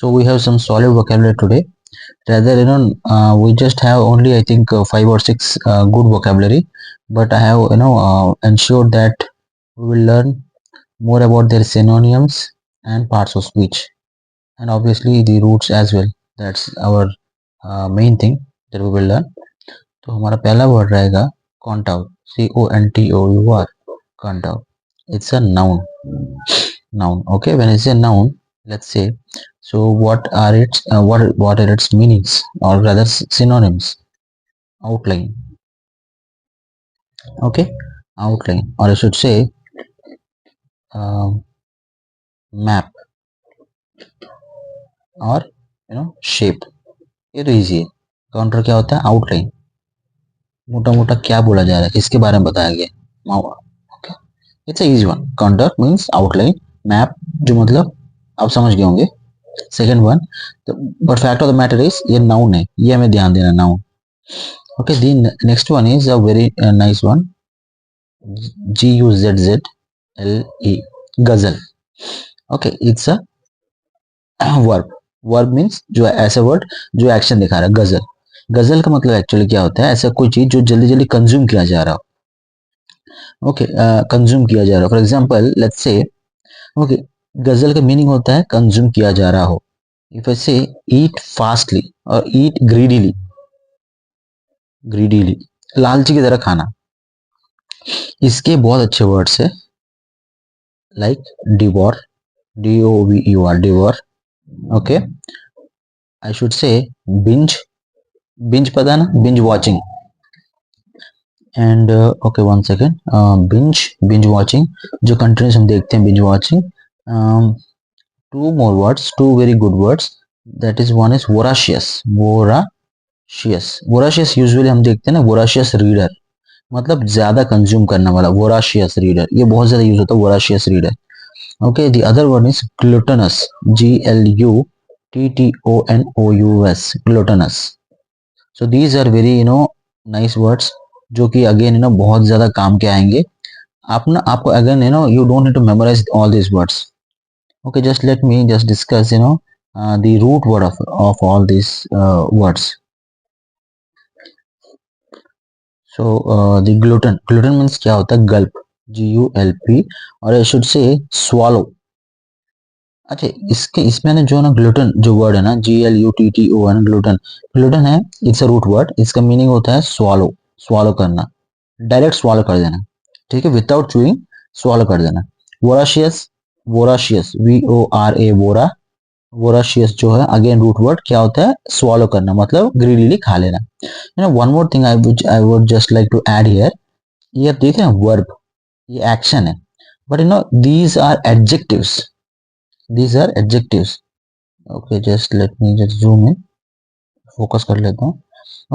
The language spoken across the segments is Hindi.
So we have some solid vocabulary today. Rather, we just have only I think 5 or 6 good vocabulary, but I have ensured that we will learn more about their synonyms and parts of speech, and obviously the roots as well. That's our main thing that we will learn. तो हमारा पहला वर्ड रहेगा count out. CONTOUR. Count out. It's a noun. Noun. Okay, when it's a noun, let's say. So what are its meanings, or rather synonyms? Outline. Okay, outline, or I should say map, or shape. ये तो easy है. काउंटर क्या होता है? आउटलाइन. मोटा मोटा क्या बोला जा रहा है, किसके बारे में बताया गया. Okay, it's easy one. Counter means outline. Map जो मतलब आप समझ गए होंगे. Second one, but fact of the matter is ये नाउन है, ये हमें ध्यान देना. Noun. Okay, the next one is a very nice one. GUZZLE. Ghazal. Okay, it's a verb. Verb means जो ऐसा वर्ड जो एक्शन दिखा रहा है. गजल. गजल का मतलब एक्चुअली क्या होता है? ऐसा कोई चीज जो जल्दी जल्दी कंज्यूम किया जा रहा हो. ओके, कंज्यूम किया जा रहा हो. For example let's say, okay, गजल का मीनिंग होता है कंज्यूम किया जा रहा हो. इफ आई से ईट फास्टली और ईट ग्रीडीली. ग्रीडीली, लालची की तरह खाना. इसके बहुत अच्छे वर्ड्स है, like devour. DOVER. Devour. Okay, I should say binge. Binge पता है ना? Binge watching. And okay, one second. Binge watching जो कंटिन्यूस हम देखते हैं, binge watching. Two more words, two very good words. That is one is voracious. Voracious usually हम देखते हैं ना, वोराशियस रीडर मतलब ज्यादा कंज्यूम करने वाला. वोराशियस रीडर, ये बहुत ज्यादा यूज होता है, voracious reader. Okay, the other word is gluttonous. GLUTTONOUS. Gluttonous. So these are very nice words, जो कि अगेन बहुत ज्यादा काम के आएंगे. आपको again you don't need to memorise all this words. Okay, just let me just discuss the root word of all this words. So the gluten means क्या होता है? गल्प. GULP. और आई शुड से swallow. अच्छा, इसमें ना जो ना ग्लूटन जो वर्ड है ना, GLUTTON. ग्लूटन है, इट्स अ रूट वर्ड. इसका मीनिंग होता है स्वालो. स्वालो करना, डायरेक्ट स्वालो कर देना. ठीक है, विदाउट चूइंग स्वालो कर देना. Voracious. Voracious VORA. Vora. Voracious जो है अगेन रूट वर्ड क्या होता है? स्वालो करना, मतलब ग्रीडीली खा लेना. One more thing I would just like to add here. ये आप देख रहे हैं वर्ब, ये एक्शन है, but these are adjectives. These are adjectives. Okay, just let me just zoom in, focus कर लेता हूँ.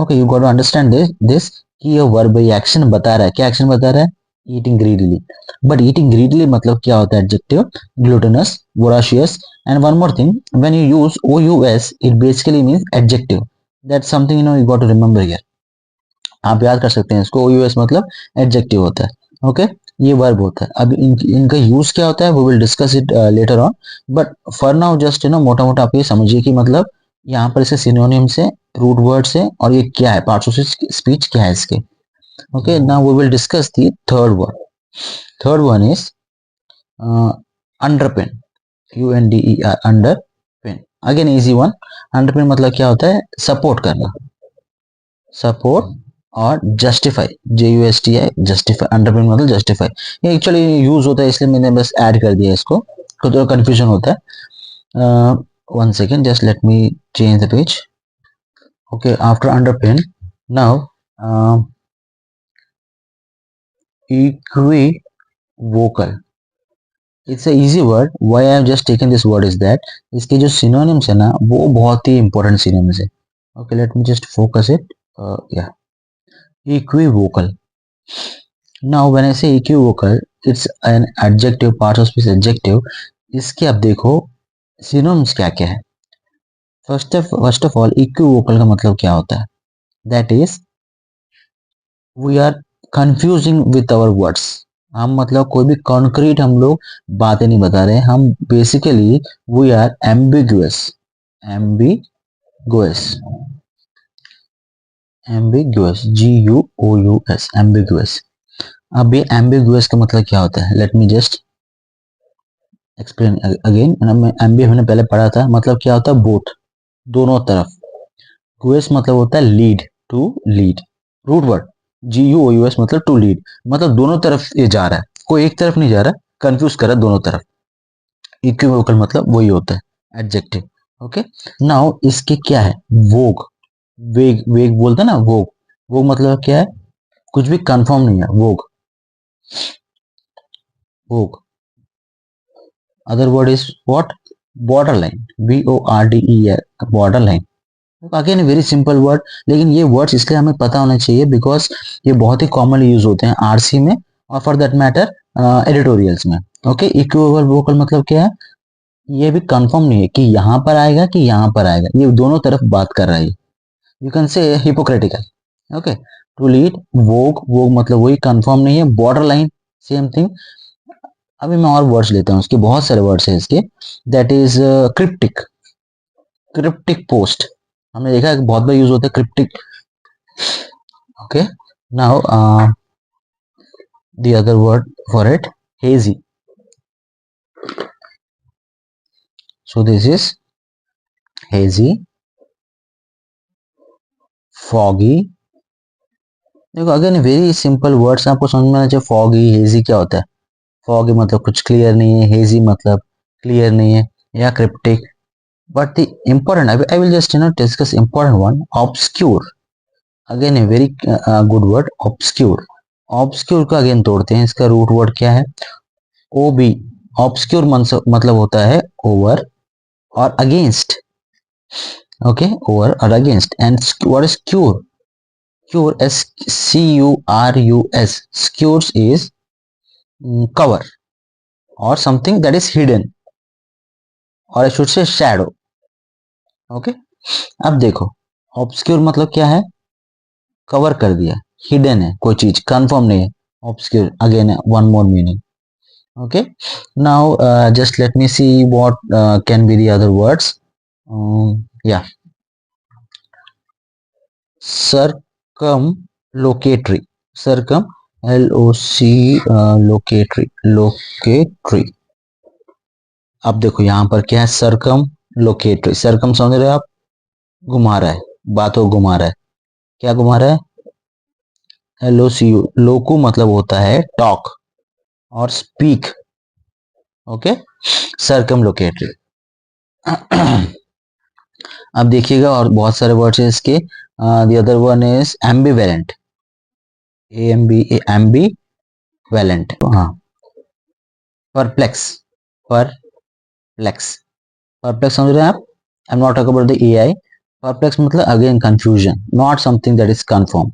Okay, you got to understand this कि ये वर्ब, ये एक्शन बता रहा है. क्या एक्शन बता रहा है? Eating greedily. But eating greedily मतलब क्या होता है? Adjective. ग्लूटनस, voracious. And one more thing, when you use OUS, it basically means adjective. That's something you got to remember here. आप याद कर सकते हैं इसको. OUS मतलब adjective होता है. ओके, ये verb होता है. अब इनका यूज क्या होता है, we will discuss it later on. But for now just मोटा मोटा आप ये समझिए कि मतलब यहाँ पर इसके synonyms है, root words है, और ये क्या है, parts of speech क्या है इसके. Okay, now we will discuss the third one. Third one is underpin. UNDER. Under pin. Again easy one. अंडरपिन मतलब क्या होता है? सपोर्ट करना. सपोर्ट. और जस्टिफाई. JUSTI. जस्टिफाई. अंडरपिन मतलब जस्टिफाई. ये एक्चुअली यूज होता है, इसलिए मैंने बस ऐड कर दिया इसको, थोड़ा कंफ्यूजन होता है. One second, just let me change the page. Okay, after अंडरपिन now equivocal. It's easy word. Why I have just taken this word is that इसके जो सिनोनिम्स है ना, वो बहुत ही इंपॉर्टेंट सिनोनिम्स है. Okay, late me just focus it. या इक्विवोकल. नाउ व्हेन आई से equivocal, it's an adjective, part of speech adjective. इसके आप देखो सिनोनिम्स क्या क्या है. फर्स्ट ऑफ ऑल, इक्विवोकल का मतलब क्या होता है? That is we are confusing with our words. हम मतलब कोई भी कॉन्क्रीट हम लोग बातें नहीं बता रहे. हम basically we are ambiguous. ambiguous, ambiguous, GUOUS, ambiguous. अब ये ambiguous का मतलब क्या होता है? Let me just explain again. Ambi हमने पहले पढ़ा था, मतलब क्या होता है? बोथ, दोनों तरफ. गुएस मतलब होता है lead, to lead. Root word GUOUS मतलब टू लीड, मतलब दोनों तरफ ये जा रहा है, कोई एक तरफ नहीं जा रहा, कंफ्यूज कर रहा है दोनों तरफ. इक्विवोकल मतलब वही होता है एडजेक्टिव. ओके. नाउ इसके क्या है? वोग, वेग, वेग बोलते हैं ना, वोग. वोग मतलब क्या है? कुछ भी कंफर्म नहीं है, vogue, vogue. Other word is what? Border line, BORDER, border line. Again very simple word, लेकिन ये वर्ड्स इसलिए हमें पता होना चाहिए बिकॉज ये बहुत ही कॉमनली यूज होते हैं आरसी में, और फॉर दैट मैटर एडिटोरियल्स में. ओके. इक्विवोकल मतलब क्या है? ये भी कंफर्म नहीं है कि यहाँ पर आएगा कि यहाँ पर आएगा, ये दोनों तरफ बात कर रहा है. You can say hypocritical. Okay. To lead, vogue, vogue मतलब वही, कंफर्म नहीं है. Border line, same thing. अभी मैं और वर्ड्स लेता हूँ, इसके बहुत सारे वर्ड्स हैं इसके. That is cryptic, cryptic post. हमने देखा है बहुत बार यूज होता है cryptic. Okay. Now the other word for it, hazy. So this is hazy, foggy. देखो अगेन वेरी सिंपल वर्ड्स, आपको समझ में आना चाहिए. फॉगी, हेजी क्या होता है? फॉगी मतलब कुछ क्लियर नहीं है, हेजी मतलब क्लियर नहीं है, या cryptic. But the important, I will just discuss important one, obscure. Again a very good word, obscure. obscure का अगेन तोड़ते हैं, इसका रूट वर्ड क्या है? OB. obscure मतलब होता है ओवर और against. Okay, over or against. And what is cure? Cure, SCURUS. Scures is cover or something that is hidden, or I should say shadow. Okay. अब देखो, obscure मतलब क्या है? कवर कर दिया, हिडन है कोई चीज, कंफर्म नहीं है. obscure again one more meaning. Okay. Now just let me see what can be the other words. Yeah. Circumlocatory, circum, LOC, लोकेटरी, लोकेटरी. अब देखो यहाँ पर क्या है? सरकम लोकेटरी. सरकम समझ रहे हो आप? घुमा रहा है, बात को घुमा रहा है. क्या घुमा रहा है? LOCU. लोकू मतलब होता है टॉक और स्पीक. ओके. सरकम लोकेटरी. अब देखिएगा और बहुत सारे वर्ड्स है इसके. The other one is ambivalent, ambivalent. हाँ. परप्लेक्स, परप्लेक्स, परप्लेक्स समझ रहे हैं आप? I am not talking about the AI. Perplex मतलब again confusion, not something that is confirm.